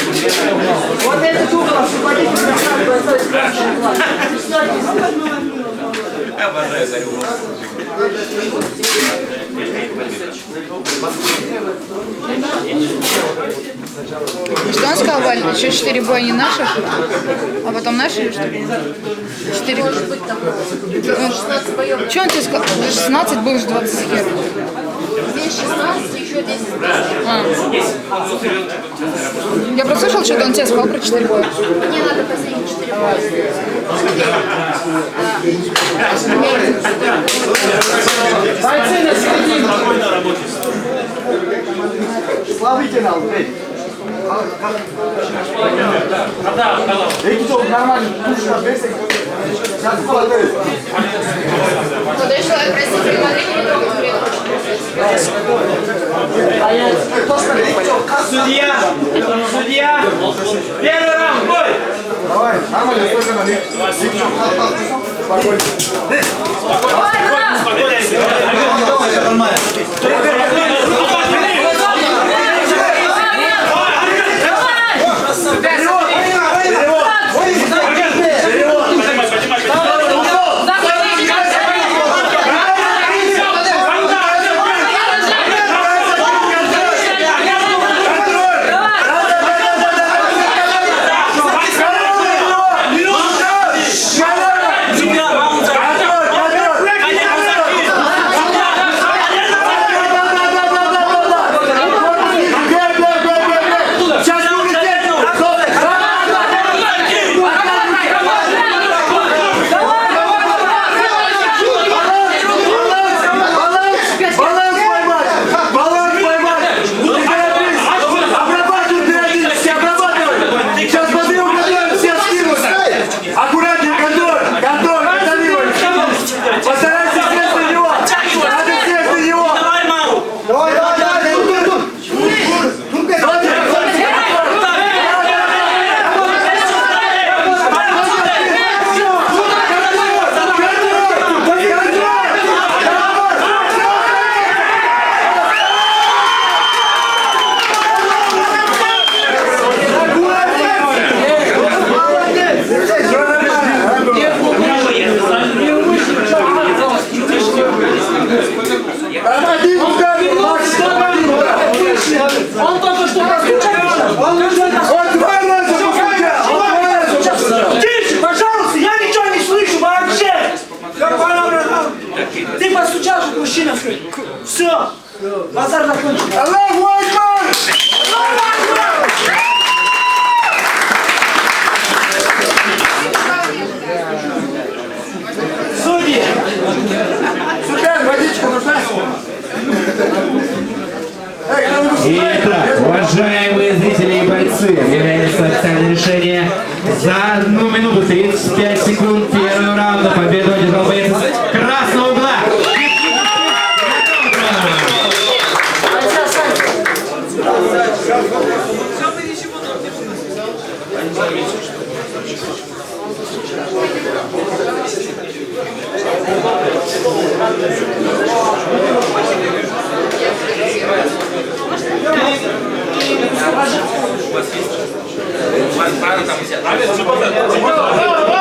Вот этот угол освободите, Я обожаю зарю. Что он сказал, Валь? Еще 4 боя не наших, а потом наши или что? 4. Может быть, там 16 боев. Что он тебе сказал? 16 будешь 20 с хер. Здесь 16, еще 10. Я прослушал, что-то он тебе сказал про 4 боя. Мне надо последние 4 боя. бойцы на середине. Славите нам, блядь. Эти нормально, пушка, бесик. Сейчас молодые. Молодой человек, простите, смотрите, не трогайте Судья! Судья! Первый раунд, бой! Давай, нормально, сколько на них? Спокойно. Он только что постучал. Он два раза постучал. Тише, пожалуйста, я ничего не слышу вообще. Ты постучал, как мужчина. Все, базар закончен. Аллаху Акбар! Судьи! Супер, водичка нужна? Итак, уважаемые зрители и бойцы, является официальное решение. За 1 минуту 35 секунд первого раунда победу одержал боец из красного угла.